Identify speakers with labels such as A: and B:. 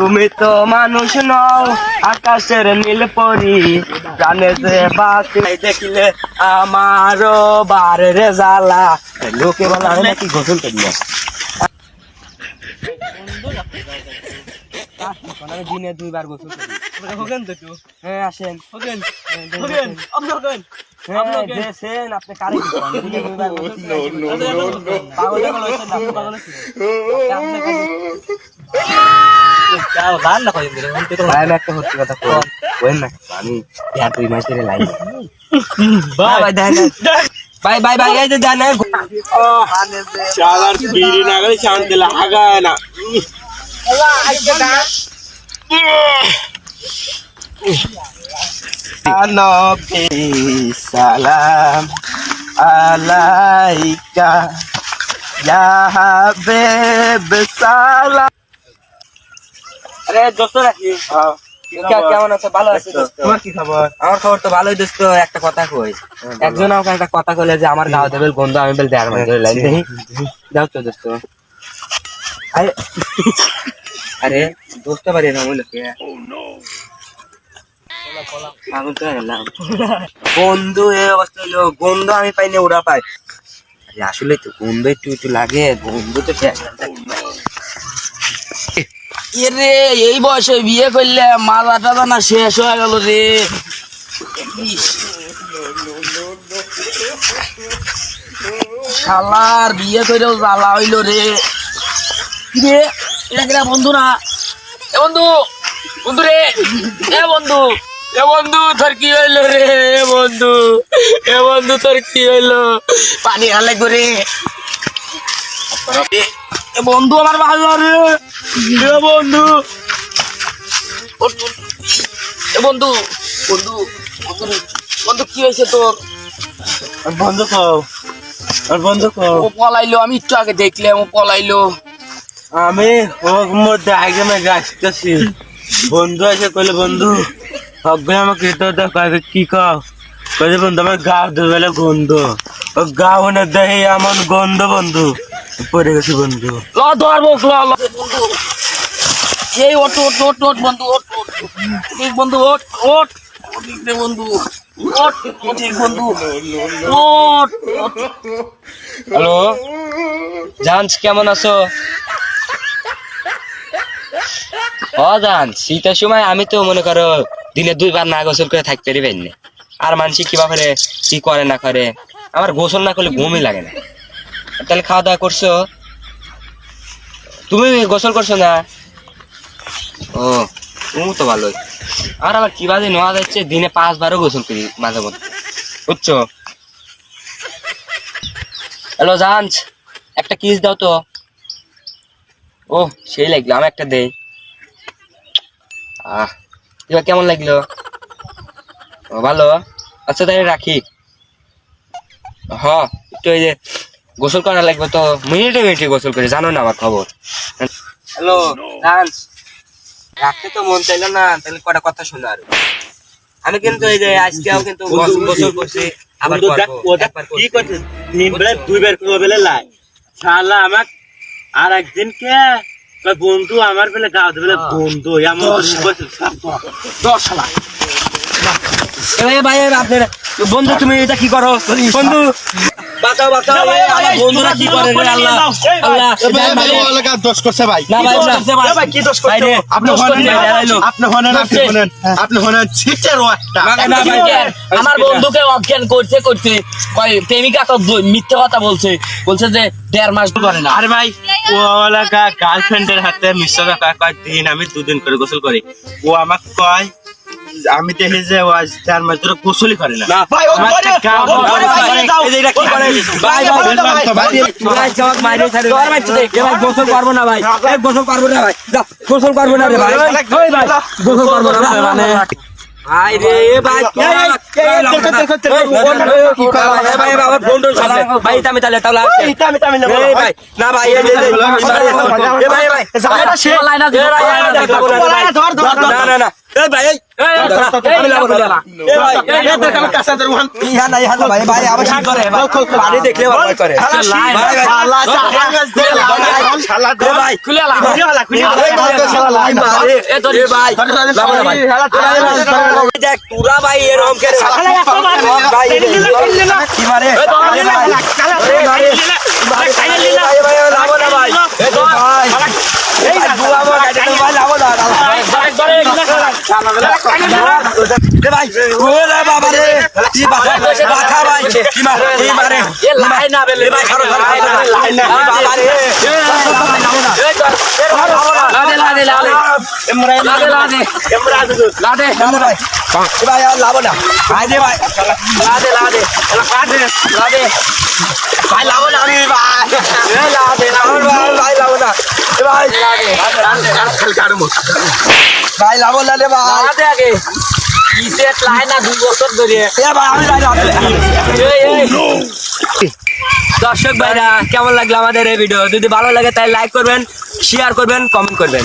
A: তুমি তো মানুষ নও আকাশের নীল পরি জানে যে বাকি দেখিলে আমারও বারের জ্বালা লোকে বলা হয় নাকি গোসল করি না আমি দিনে 2 বার গোসল করি হোগেন তো একটু হ্যাঁ আসেন হোগেন হোগেন আপনি কারে কি করেন দিনে 2 বার গোসল পাগল হইছেন আপনি পাগল হইছেন যাও গান না কই দিলে আমি তো ভাই একটা সত্যি কথা কই কই না আমি ইয়ার 2 মাস ধরে line bye bye bye bye bye এই যে জানা শালার বিড়ি না গলে শান্তি লাগা না আল্লাহ আইছে না নবী সালাম আলাইকা ইয়া হাবিব সালাম আরে দোস্ত রাখি কেমন আছে ভালো আছিস তোমার কি খবর আমার খবর তো ভালোই দোস্ত একটা কথা কই একজন আমাকে একটা কথা কইলে যে আমার গাঁও দেবেল গন্ধ আমি বল দেয়ার মধ্যে লাইন দেই যাও তো দোস্ত আরে দোস্ত বাড়ি না হইলো কে ও নো আমি তো গেলাম বন্ধু এই অবস্থা হলো গন্ধ আমি পাইনি ওরা পাই আরে আসলে তো গন্ধ একটু লাগে গন্ধ তো শেষ
B: রে এই বয়সে বিয়ে করলে মাথাটা না শেষ হয়ে গেল রে শালার বিয়ে করেও জ্বালা হইলো রে রে এটা কিনা বন্ধু না এ বন্ধু বন্ধু রে এ বন্ধু তোর কি হইলো রে এ বন্ধু তোর কি হইলো পানি হালে করে এ বন্ধু আমার ভালো রে এ বন্ধু এ বন্ধু বন্ধু বন্ধু কি হয়েছে তোর
A: বন্ধু খাও আর বন্ধু খাও
B: ও পলাইলো আমি একটু আগে দেখলাম ও পলাইলো
A: আমি ওর মধ্যে আগে মেঘে আসতেছি বন্ধু এসে কইলে বন্ধু হবে আমাকে এটা দেখাবে কি খাও কইলে বন্ধু আমার গাও ধুবেলে গন্ধ ও গাও না দেহে এমন গন্ধ বন্ধু পড়ে গেছি বন্ধু
B: ল ধরবো ল বন্ধু এই ওট বন্ধু ওট ঠিক বন্ধু ওট ঠিক রে বন্ধু ওট ঠিক বন্ধু ওট
A: হ্যালো জানস কেমন আছো জান শীতের সময় আমি তো মনে করো দিনে 2 বার না গোসল করে থাকতে পারি না আর মানুষ কি ব্যাপারে কি করে না করে আমার গোসল না করলে ঘুমই লাগে না তাহলে খাওয়া দাওয়া করছো তুমি গোসল করছো না ও তুমি তো ভালোই আর আবার কি বাজে নেওয়া যাচ্ছে দিনে 5 বারও গোসল করি মাঝে মধ্যে বুঝছো হ্যালো জানস একটা কিস দাও তো ও সেই লাগলো আমি একটা দেই এবার কেমন লাগলো ভালো আচ্ছা তাই রাখি হ্যাঁ একটু ওই যে গোসল করা লাগবে তো মিনিটে গোসল করে জানো না আমার খবর হ্যালো ডান্স রাখতে তো মন চাইলো না তাহলে কটা কথা শোনো আর আমি কিন্তু এই যে আজকেও কিন্তু গোসল করছি আবার কি করছে 3 বেলা 2 বার করে বেলা লাই শালা আমার আর একদিন কে বন্ধু আমার বেলা গাও দেবে বন্ধু এমন
B: দশ শালা
A: ভাই আপনার বন্ধু তুমি এটা কি করো বন্ধু বাঁচাও আমার বন্ধুরা কি করে রে আল্লাহ
C: আল্লাহ দোষ করছে ভাই
A: না ভাই
C: কি দোষ করছে আপনি হনেন ছিটের একটা
B: না ভাই আমার বন্ধুকে অজ্ঞান করতে কই প্রেমিকা তো মিথ্যে কথা বলছে যে 1.5 মাস করে না
A: আরে ভাই ওলা গার্লফ্রেন্ডের হাতে মিশরা দিন আমি 2 দিন করে গোসল করি ও আমাকে কয় আমি দেখি যে ও আজ 4 মাস ধরে গোসলই করে না
C: ভাই ও করে
A: এটা কি করে ভাই জগ মাইরে ছাড়ে ভাই গোসল করব না ভাই গোসল করব না ভাই গোসল করব না রে ভাই ওই ভাই গোসল করব না মানে ভাই রে ভাই ভাই বাবা বন্ধু ভাই আমি তাহলে ভাই না ভাই ভাই না এই ভাই এই
B: আমি লাভ না
A: এই ভাই
C: কাছে ধরুন
A: ইহা না ভাই ভাই আবার কি করে পানি দেখলে ভয় করে ভাই ভাই
C: শালা শালা
A: এ ভাই
B: খুলে লা এ তোর
A: ভাই লাভ না ভাই দেখ তোরা ভাই এরকম করে ভাই কি মারে লাভ না ভাই এই বুয়া আমার গাড়ি ভাই লাভ না এ ভাই ওরে বাবা রে কি বাবা বাধা ভাই কি মারে
B: এ লাই না বেলে
A: ভাই ছাড়ো লাই না বাবা রে
B: লাদে
A: ভাই এ ভাই আর লাভ না ভাই দে ভাই
B: লাদে
A: ভাই লাভ না আমি ভাই ভাই লাভ না এ ভাই ভাই লাভ না রে ভাই
B: লাদে আগে ইসেট লাই না 2 বছর ধরে
A: এ ভাই আমি লাভ
B: দর্শক ভাইরা কেমন লাগলো আমাদের এই ভিডিও যদি ভালো লাগে তাহলে লাইক করবেন শেয়ার করবেন কমেন্ট করবেন